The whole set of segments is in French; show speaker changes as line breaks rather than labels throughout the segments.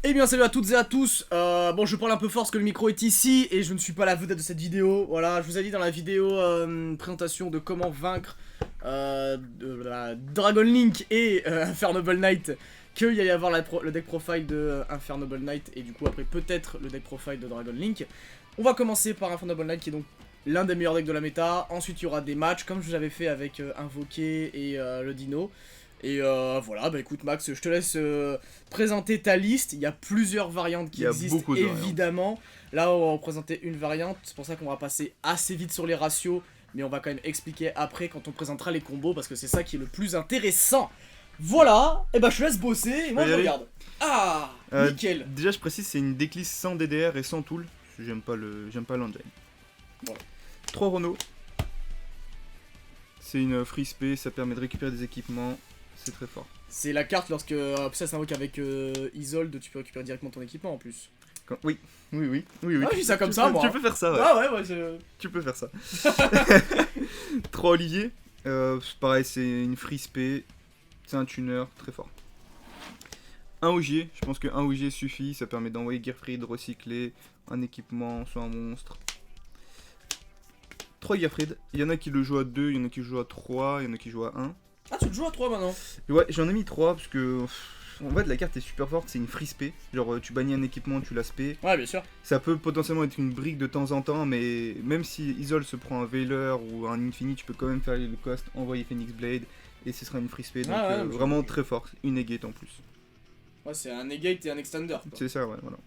Eh bien salut à toutes et à tous, bon je parle un peu fort parce que le micro est ici et je ne suis pas la vedette de cette vidéo, voilà, je vous ai dit dans la vidéo présentation de comment vaincre Dragon Link et Infernable Knight qu'il y allait avoir le deck profile de Infernable Knight et du coup après peut-être le deck profile de Dragon Link. On va commencer par Infernable Knight qui est donc l'un des meilleurs decks de la méta, ensuite il y aura des matchs comme je l'avais fait avec Invoqué et le Dino. Et voilà, bah écoute Max, je te laisse présenter ta liste. Il y a plusieurs variantes qui
Il y a
existent,
beaucoup de variantes.
évidemment. Là, on va présenter une variante, c'est pour ça qu'on va passer assez vite sur les ratios. Mais on va quand même expliquer après quand on présentera les combos, parce que c'est ça qui est le plus intéressant. Voilà, et bah je te laisse bosser, et moi je
Allez.
regarde. Ah, nickel.
Déjà, je précise, c'est une decklist sans DDR et sans tool. Parce que j'aime pas l'engine.
Voilà.
3 Renault. C'est une free space, ça permet de récupérer des équipements. C'est très fort.
C'est la carte lorsque ça s'invoque avec Isolde, tu peux récupérer directement ton équipement en plus.
Oui.
Ah, je dis ça comme
Tu
ça,
peux-
moi.
Tu peux faire ça, ouais.
Ah ouais, ouais,
Tu peux faire ça. 3 Olivier. Pareil, c'est une free space. C'est un tuner, très fort. Un Ogier, je pense qu'un Ogier suffit, ça permet d'envoyer Gearfried, de recycler un équipement, soit un monstre. 3 Gearfried, il y en a qui le jouent à 2, il y en a qui le jouent à 3, il y en a qui jouent à 1.
Ah, tu le joues à 3 maintenant.
Et ouais, j'en ai mis 3 parce que en fait la carte est super forte, c'est une free spé. Genre tu bannis un équipement, tu la spé.
Ouais, bien sûr.
Ça peut potentiellement être une brique de temps en temps, mais même si Isol se prend un Veiler ou un Infini, tu peux quand même faire le cost, envoyer Phoenix Blade et ce sera une free spé. Donc
Ah ouais,
vraiment très fort, une negate en plus.
Ouais, c'est un negate et un extender. Quoi.
C'est ça, ouais, voilà.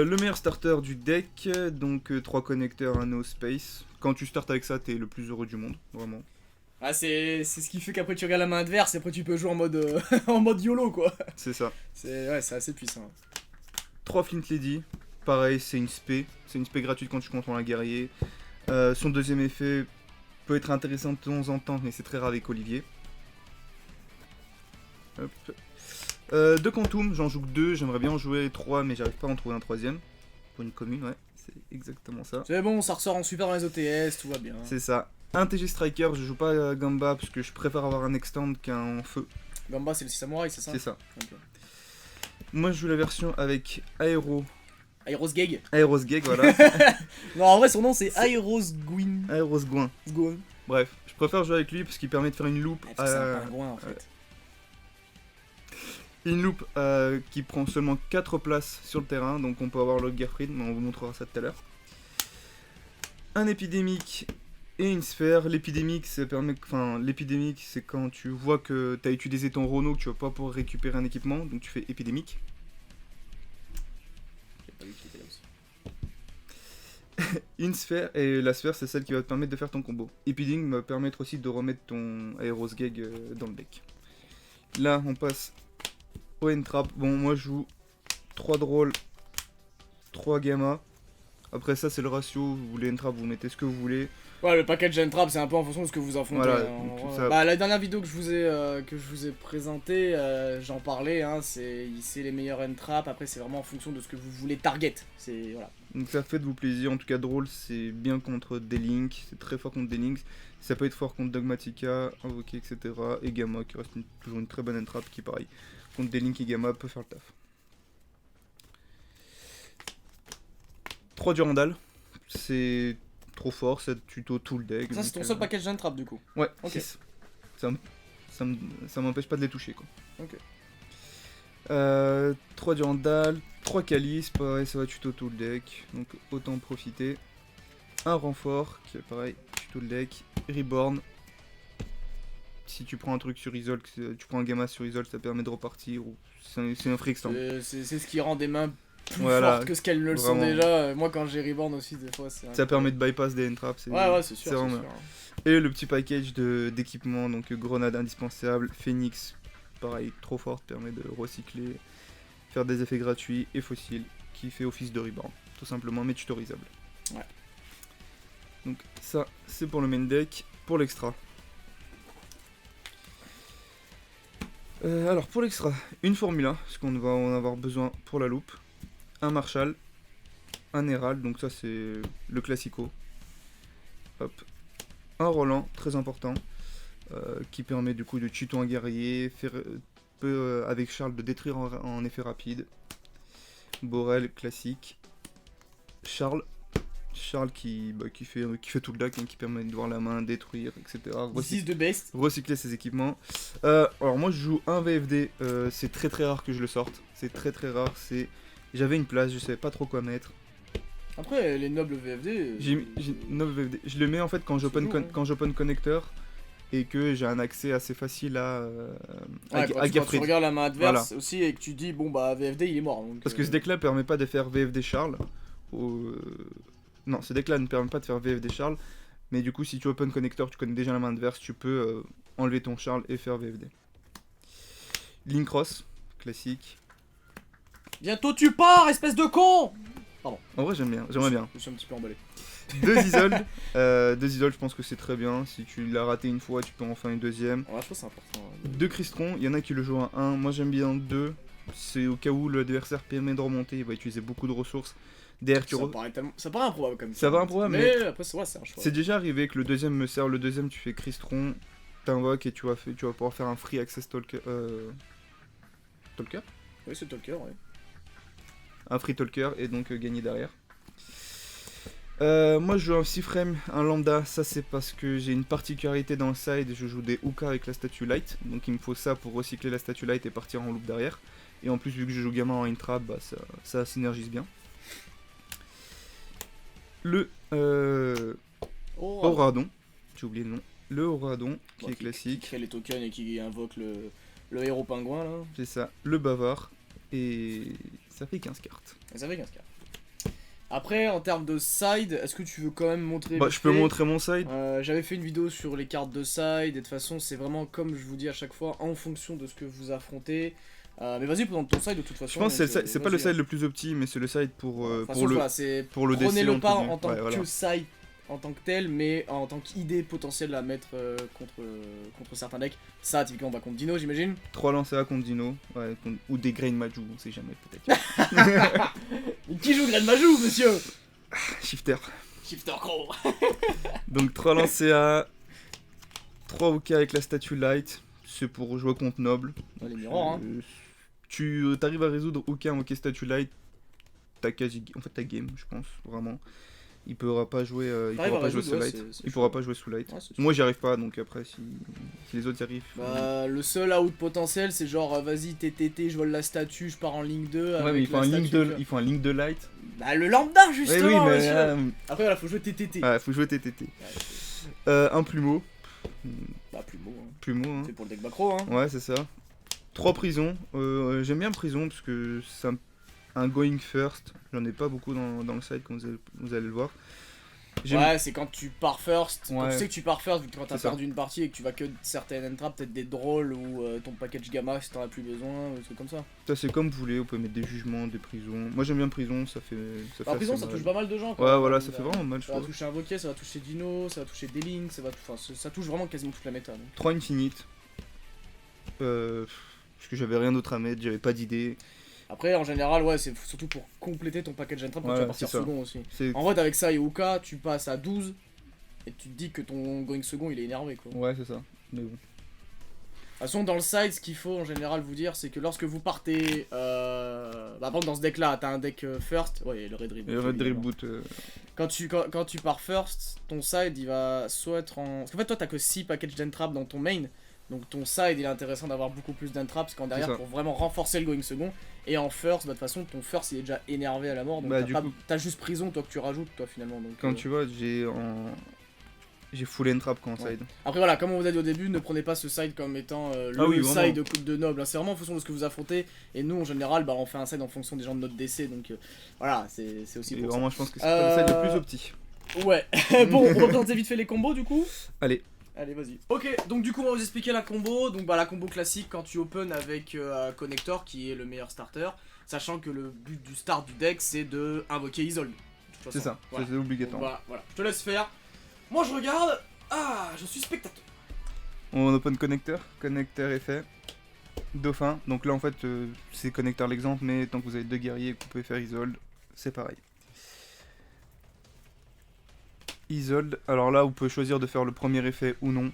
Le meilleur starter du deck, donc 3 connecteurs, un no space. Quand tu startes avec ça, t'es le plus heureux du monde, vraiment.
Ah, c'est ce qui fait qu'après tu regardes la main adverse et après tu peux jouer en mode, en mode YOLO quoi.
C'est ça.
Ouais, c'est assez puissant.
3 Flint Lady, pareil, c'est une spé. C'est une spé gratuite quand tu contrôles un guerrier. Son deuxième effet peut être intéressant de temps en temps, mais c'est très rare avec Olivier. Hop. 2 Quantum, j'en joue que 2, j'aimerais bien en jouer 3, mais j'arrive pas à en trouver un troisième. Pour une commune, ouais, c'est exactement ça.
C'est bon, ça ressort en super dans les OTS, tout va bien.
C'est ça. Un TG Striker, je joue pas à Gamba parce que je préfère avoir un extend qu'un feu.
Gamba, c'est le samouraï, c'est ça?
C'est ça.
Ok.
Moi je joue la version avec Aeros
Aerosgeg.
Gag, voilà.
Non, en vrai, son nom c'est Aerosguin.
Aeros Gouin.
Sguin.
Bref, je préfère jouer avec lui parce qu'il permet de faire une loupe.
Parce que c'est un pingouin en fait.
Une loupe qui prend seulement 4 places sur le terrain, donc on peut avoir le Gearfried, mais on vous montrera ça tout à l'heure. Un épidémique et une sphère. L'épidémique, ça permet, l'épidémique, c'est quand tu vois que tu as utilisé ton Renault, que tu vas pas pouvoir récupérer un équipement, donc tu fais épidémique.
J'ai pas vu qu'il était là aussi.
Une sphère, et la sphère, c'est celle qui va te permettre de faire ton combo. Épidémique va permettre aussi de remettre ton Aeros Gag dans le deck. Là, on passe au Entrap. Bon, moi je joue 3 drôles, 3 gamma. Après ça, c'est le ratio. Vous voulez Entrap, vous mettez ce que vous voulez.
Ouais, le package Entrap, c'est un peu en fonction de ce que vous affrontez.
Voilà,
hein.
donc ça-
Bah, la dernière vidéo que je vous ai présenté, j'en parlais, hein, c'est les meilleurs Entrap. Après, c'est vraiment en fonction de ce que vous voulez target. C'est voilà.
Donc ça faites-vous plaisir. En tout cas, drôle, c'est bien contre D-Link. C'est très fort contre D-Link. Ça peut être fort contre Dogmatica, Invoqué, etc. Et Gamma, qui reste toujours une très bonne Entrap, qui pareil. Contre D-Link et Gamma, peut faire le taf. 3 Durandal. C'est trop fort, ça tuto tout le deck.
Ça, c'est ton seul package Entrap du coup.
Ouais,
Ok.
6. Ça m'empêche pas de les toucher, quoi.
Ok.
3 Durandal, 3 Calice, pareil, ça va tuto tout le deck, donc autant en profiter. Un renfort, qui est pareil, tuto le deck. Reborn. Si tu prends un truc sur Isol, tu prends un gamma sur Isol, ça permet de repartir. Ou c'est un free extend.
C'est ce qui rend des mains plus
Voilà,
fortes que ce qu'elles ne le sont
vraiment.
déjà. Moi, quand j'ai Reborn aussi, des fois, c'est.
Ça permet de bypass des entraps.
Ouais, c'est sûr.
vraiment bien. Et le petit package d'équipement, donc grenade indispensable, Phoenix, pareil, trop forte, permet de recycler, faire des effets gratuits, et fossile, qui fait office de reborn, tout simplement, mais tutorisable.
Ouais.
Donc ça, c'est pour le main deck. Pour l'extra. Alors pour l'extra, une Formula, parce qu'on va en avoir besoin pour la loupe, un Marshall, un Herald, donc ça c'est le classico. Hop. Un Roland, très important, qui permet du coup de tuto un guerrier, faire peux avec Charles de détruire en effet rapide. Borel classique. Charles qui fait tout le deck, hein, qui permet de voir la main, détruire, etc.
This is the best.
Recycler ses équipements. Alors moi je joue un VFD, c'est très très rare que je le sorte. C'est très très rare, j'avais une place, je savais pas trop quoi mettre.
Après, les nobles VFD...
J'ai noble VFD. Je le mets en fait quand j'open connecteur et que j'ai un accès assez facile à
quand tu
Gerfried.
regardes la main adverse aussi et que tu dis, bon bah VFD il est mort. Donc,
Parce que ce deck là permet pas de faire VFD Charles. Non, ce deck là ne permet pas de faire VFD Charles. Mais du coup, si tu open connector, tu connais déjà la main adverse, tu peux enlever ton Charles et faire VFD. Link Cross, classique.
Bientôt tu pars, espèce de con!
En vrai, j'aimerais bien.
Je suis un petit peu emballé.
Deux Isolde, je pense que c'est très bien. Si tu l'as raté une fois, tu peux en faire une deuxième.
Ouais, je pense que c'est important.
Deux Crystron, il y en a qui le jouent à 1. Moi, j'aime bien 2. C'est au cas où l'adversaire permet de remonter, il va utiliser beaucoup de ressources. Derrière,
ça paraît improbable comme ça.
Ça paraît improbable,
mais après, c'est un choix.
C'est déjà arrivé que le deuxième me sert. Le deuxième, tu fais Crystron, t'invoques et tu vas pouvoir faire un free access Talker. Talker?
Oui, c'est Talker, ouais.
Un free Talker et donc gagner derrière. Moi je joue un 6 frame, un lambda, ça c'est parce que j'ai une particularité dans le side, je joue des Uka avec la statue light, donc il me faut ça pour recycler la statue light et partir en loop derrière. Et en plus vu que je joue gamin en intrap, bah ça synergise bien. Le Auradon, j'ai oublié le nom, le Auradon qui est classique.
Qui crée les tokens et qui invoque le héros pingouin là.
C'est ça, le bavard, et ça fait 15 cartes.
Et ça fait 15 cartes. Après, en termes de side, est-ce que tu veux quand même montrer...
Bah, je peux montrer mon side.
J'avais fait une vidéo sur les cartes de side, et de toute façon, c'est vraiment comme je vous dis à chaque fois, en fonction de ce que vous affrontez. Mais vas-y, pour ton side, de toute façon...
Je pense que c'est pas le side le plus opti, mais c'est le side pour le DC.
Prenez-le pas en tant que side en tant que tel, mais en tant qu'idée potentielle à mettre contre certains decks. Ça, typiquement, on va contre Dino, j'imagine.
3 lancers contre Dino, ouais, ou des Grain Maju, on sait jamais, peut-être.
Mais qui joue Grain Maju, monsieur?
Shifter.
Shifter Crow.
Donc 3 lancers 3 OK avec la statue light, c'est pour jouer contre Noble.
Ouais, les mirrors, hein.
Tu arrives à résoudre OK, invoquer statue light, t'as quasi... En fait, t'as game, je pense, vraiment. Il pourra pas jouer, sous light. Il pourra pas jouer sous light. Ouais, moi j'y arrive pas, donc après si les autres y arrivent.
Bah, le seul out potentiel c'est genre vas-y TTT, je vole la statue, je pars en ligne 2.
Ouais, mais il faut un link de light.
Bah, le lambda justement.
Oui, mais
après voilà, faut jouer TTT.
Ouais, faut jouer TTT. Un plumeau.
Bah, plumeau. Hein.
Plumeau, hein.
C'est pour le deck macro, hein.
Ouais, c'est ça. 3 prisons. J'aime bien prison parce que c'est un going first, j'en ai pas beaucoup dans le side comme vous allez le voir.
Ouais, c'est quand tu pars first.
Ouais.
Quand tu sais que tu pars first, vu que quand t'as perdu une partie et que tu vas que certaines entraps, peut-être des drôles ou ton package gamma si t'en as plus besoin, des trucs comme ça.
Ça c'est comme vous voulez, vous pouvez mettre des jugements, des prisons. Moi j'aime bien prison, ça fait.
Prison ça touche pas mal de gens quoi.
Ouais, voilà, ça fait vraiment mal.
Ça va toucher Invoqué, ça va toucher Dino, ça va toucher D-Link, ça touche vraiment quasiment toute la méta. Donc.
3 Infinite. Parce que j'avais rien d'autre à mettre, j'avais pas d'idée.
Après, en général, ouais, c'est surtout pour compléter ton package entrap quand tu vas partir second aussi. En fait, avec ça et Uka, tu passes à 12 et tu te dis que ton going second il est énervé quoi.
Ouais, c'est ça. Mais bon.
De toute façon, dans le side, ce qu'il faut en général vous dire, c'est que lorsque vous partez. Bah, par exemple, dans ce deck là, t'as un deck first. Ouais, le Red Reboot.
Le Red Reboot.
Quand tu pars first, ton side il va soit être en. Parce qu'en fait, toi t'as que 6 packages d'entrap dans ton main. Donc ton side il est intéressant d'avoir beaucoup plus d'entraps qu'en derrière pour vraiment renforcer le going second. Et en first, bah, de toute façon ton first il est déjà énervé à la mort. Donc t'as juste prison toi que tu rajoutes toi finalement. Donc,
quand tu vois, j'ai full entrap quand
ouais.
side.
Après voilà, comme on vous a dit au début, ne prenez pas ce side comme étant le side de noble. C'est vraiment en fonction de ce que vous affrontez. Et nous en général, bah, on fait un side en fonction des gens de notre DC. Donc voilà, c'est aussi pour
vraiment, ça. Je pense que c'est pas le side le plus opti.
Ouais. Bon, on va présenter vite fait les combos du coup.
Allez,
vas-y. Ok, donc du coup on va vous expliquer la combo. Donc bah la combo classique quand tu open avec Connector qui est le meilleur starter. Sachant que le but du start du deck c'est de invoquer Isolde.
C'est ça, voilà. C'est obligatoire.
Donc, voilà, je te laisse faire. Moi je regarde. Ah, je suis spectateur.
On open connecteur est fait. Dauphin, donc là en fait c'est connecteur l'exemple, mais tant que vous avez 2 guerriers que vous pouvez faire Isolde, c'est pareil. Isolde, alors là vous pouvez choisir de faire le premier effet ou non.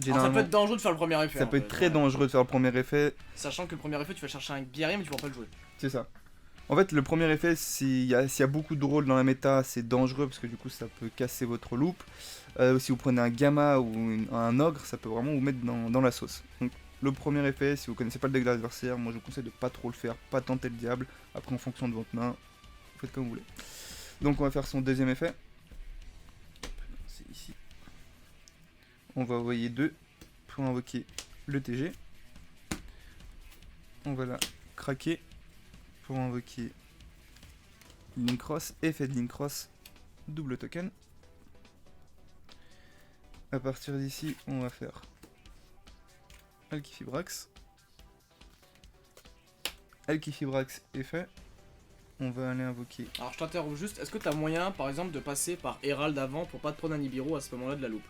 Ça
Généralement,
peut être dangereux de faire le premier effet.
ça
en
peut être
fait,
très
ouais.
dangereux de faire le premier effet.
Sachant que le premier effet, tu vas chercher un guerrier, mais tu pourras pas le jouer.
C'est ça. En fait, le premier effet, s'il y a beaucoup de rôles dans la méta, c'est dangereux parce que du coup, ça peut casser votre loop. Si vous prenez un gamma ou un ogre, ça peut vraiment vous mettre dans la sauce. Donc, le premier effet, si vous connaissez pas le deck de l'adversaire, moi je vous conseille de pas trop le faire, pas tenter le diable. Après, en fonction de votre main, vous faites comme vous voulez. Donc, on va faire son deuxième effet. C'est ici. On va envoyer 2 pour invoquer le TG. On va la craquer pour invoquer Link Cross, effet de Link Cross, double token. À partir d'ici, on va faire Alkifibrax. Alkifibrax est fait. On va aller invoquer.
Alors je t'interromps juste, est-ce que t'as moyen par exemple de passer par Herald avant pour pas te prendre un Nibiru à ce moment là de la loupe?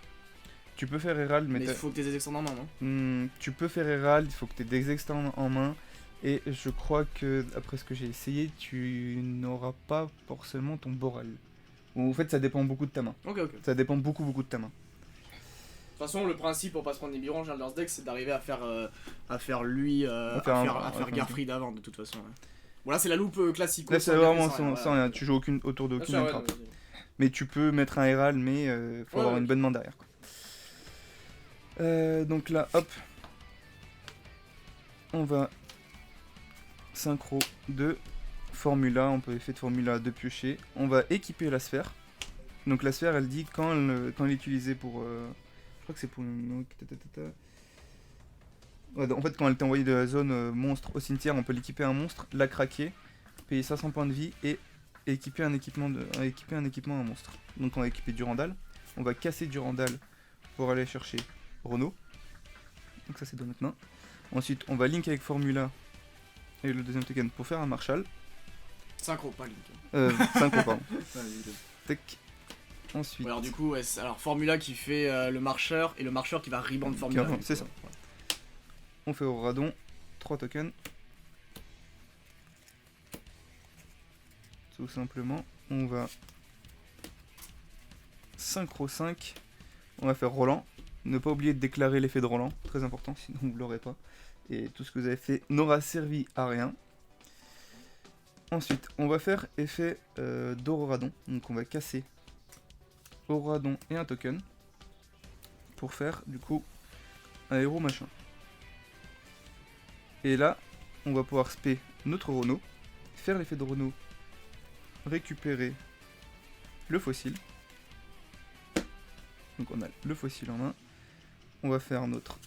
Tu peux faire Herald, mais
Mais il faut que t'aies des extends en main, non?
tu peux faire Herald, il faut que tu aies des extends en main. Et je crois que, après ce que j'ai essayé, tu n'auras pas forcément ton Boral. En fait, ça dépend beaucoup de ta main.
Ok. De
Ça dépend beaucoup de ta main.
toute façon, le principe pour pas se prendre Nibiru en général dans ce deck, c'est d'arriver à faire lui, à faire Garfried avant de toute façon. Ouais. Bon là c'est la loupe classique.
Là, c'est vraiment sans rien. Tu joues autour de aucune trappe. Mais tu peux mettre un Herald, mais faut avoir une bonne main derrière, quoi. Donc là, hop. On va synchro de Formula, on peut effet de Formula de piocher. On va équiper la sphère. Donc la sphère, elle dit quand elle est utilisée pour... je crois que c'est pour... Ouais, en fait, quand elle t'est envoyée de la zone monstre au cimetière, on peut l'équiper un monstre, la craquer, payer 500 points de vie et équiper un équipement à un monstre. Donc on va équiper Durandal. On va casser Durandal pour aller chercher Renault. Donc ça c'est dans notre main. Ensuite, on va link avec Formula et le deuxième token pour faire un Marshall.
Synchro, pas Link.
Synchro, pardon. Tac. Ensuite.
Alors du coup, alors Formula qui fait le marcheur et le marcheur qui va reband Formula.
C'est ça.
Ouais.
On fait au radon 3 tokens. Tout simplement, on va synchro 5. On va faire Roland. Ne pas oublier de déclarer l'effet de Roland, très important, sinon vous ne l'aurez pas. Et tout ce que vous avez fait n'aura servi à rien. Ensuite, on va faire effet d'Auroradon. Donc on va casser Auroradon et un token pour faire du coup un héros machin. Et là, on va pouvoir spé notre Renault, faire l'effet de Renault, récupérer le fossile. Donc on a le fossile en main. On va faire notre...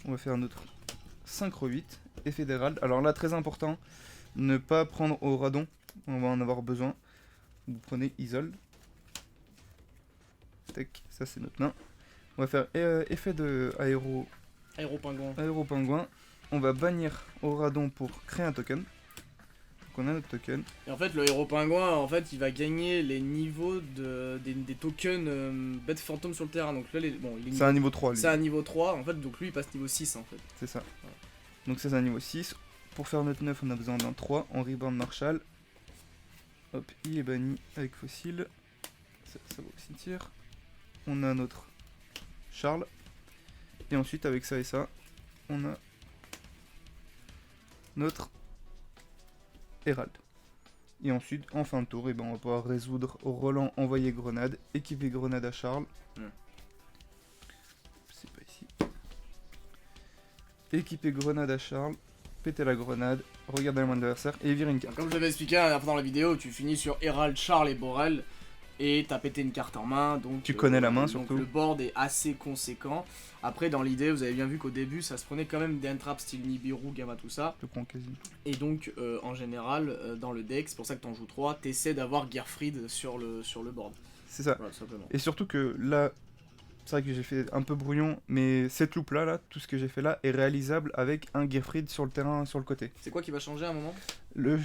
On va faire notre synchro 8, effet d'Herald. Alors là, très important, ne pas prendre au radon, on va en avoir besoin. Vous prenez isole. Tac, ça c'est notre main. On va faire effet de aéro-pingouin. On va bannir au radon pour créer un token. Donc on a notre token.
Et en fait, le héros pingouin, en fait, il va gagner les niveaux des tokens bêtes fantômes sur le terrain. Donc là,
c'est un niveau 3 lui.
C'est un niveau 3, en fait, donc lui il passe niveau 6 en fait.
C'est ça. Ouais. Donc ça c'est un niveau 6. Pour faire notre 9, on a besoin d'un 3 en reborn Marshall. Hop, il est banni avec fossile. Ça va au cimetière. On a notre Charles. Et ensuite, avec ça et ça, on a notre Herald. Et ensuite, en fin de tour, on va pouvoir résoudre Roland, envoyer grenade, équiper grenade à Charles. C'est pas ici. Équiper grenade à Charles, péter la grenade, regarder la main de l'adversaire et virer une carte.
Comme je l'avais expliqué la dernière fois dans la vidéo, tu finis sur Herald, Charles et Borel. Et t'as pété une carte en main, donc
tu connais la main
donc
surtout.
Le board est assez conséquent. Après, dans l'idée, vous avez bien vu qu'au début, ça se prenait quand même des entraps style Nibiru, Gamma, tout ça.
Je prends quasi.
Et donc, en général, dans le deck, c'est pour ça que t'en joues 3, t'essaies d'avoir Gerfried sur le board.
C'est ça.
Voilà, tout simplement.
Et surtout que là, c'est vrai que j'ai fait un peu brouillon, mais cette loupe là, tout ce que j'ai fait là est réalisable avec un Gerfried sur le terrain, sur le côté.
C'est quoi qui va changer à un moment ?
Le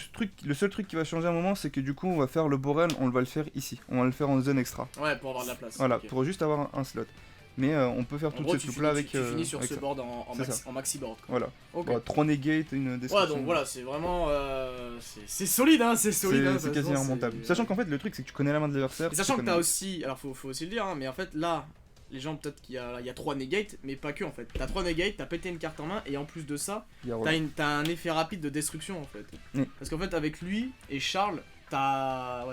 seul truc qui va changer à un moment, c'est que du coup, on va faire le Borel, on va le faire ici. On va le faire en zone extra.
Ouais, pour avoir de la place.
Voilà,
okay.
pour juste avoir un slot. Mais on peut faire
En
toute
gros,
cette soupe là avec.
tu finis sur
avec
ce
ça.
board en
C'est ça.
maxi board. Quoi.
Voilà.
Ok.
Bon, 3 negate, une description.
Ouais, donc voilà, c'est vraiment. C'est solide, hein, c'est solide. hein, de
C'est
toute
quasi
façon,
remontable.
c'est-
Sachant qu'en fait, le truc, c'est que tu connais la main de l'adversaire.
Et sachant
tu
que t'as
connais-
aussi. Alors, faut aussi le dire, hein, mais en fait, là, les gens, peut-être qu'il y a 3 negates, mais pas que en fait. T'as 3 negates, t'as pété une carte en main, et en plus de ça,
il y a Roland.
t'as un effet rapide de destruction en fait.
Mm.
Parce qu'en fait, avec lui et Charles, t'as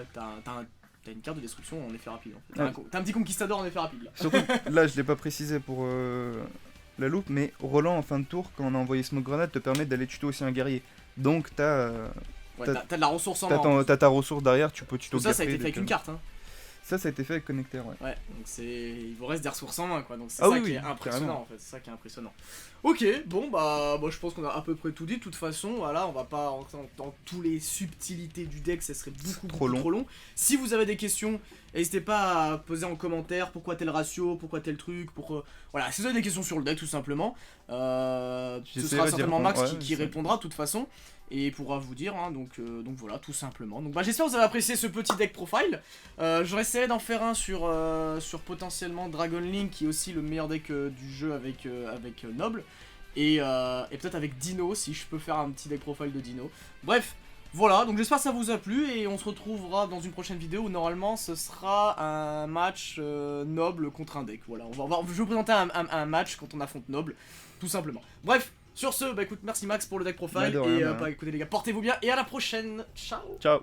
une carte de destruction en effet rapide. En fait.
Ouais.
T'as un petit conquistador en effet rapide là.
Surtout, là, je l'ai pas précisé pour la loupe, mais Roland en fin de tour, quand on a envoyé Smoke Grenade, te permet d'aller tuto aussi un guerrier. Donc
Ouais,
t'as-
t'as de la ressource en main. en plus.
t'as ta ressource derrière, tu peux tuto
Tout ça, ça a été
Garfield
fait avec
et
une
tout.
carte. Hein.
Ça a été fait avec Connecteur, ouais.
Ouais, donc il vous reste des ressources en main quoi, donc c'est
Ah
ça
oui,
qui
oui,
est impressionnant
carrément.
en fait, c'est ça qui est impressionnant. Ok, bon bah moi je pense qu'on a à peu près tout dit, de toute façon, voilà, on va pas rentrer dans tous les subtilités du deck, ça serait beaucoup trop long. Si vous avez des questions, n'hésitez pas à poser en commentaire pourquoi tel ratio, pourquoi tel truc, voilà, si vous avez des questions sur le deck tout simplement, ce
J'essaierai
sera
d'y
certainement Max
répondre,
qui
ouais,
répondra de toute façon. Et pourra vous dire, hein, donc voilà, tout simplement. Donc bah, j'espère que vous avez apprécié ce petit deck profile. J'aurais essayé d'en faire un sur potentiellement Dragon Link, qui est aussi le meilleur deck du jeu avec Noble. Et peut-être avec Dino, si je peux faire un petit deck profile de Dino. Bref, voilà, donc j'espère que ça vous a plu. Et on se retrouvera dans une prochaine vidéo où normalement ce sera un match Noble contre un deck. Voilà, je vais vous présenter un match quand on affronte Noble, tout simplement. Bref. Sur ce, bah écoute, merci Max pour le deck profile,
Bah, de rien,
et
bah.
bah écoutez les gars, portez-vous bien, et à la prochaine, ciao.
Ciao.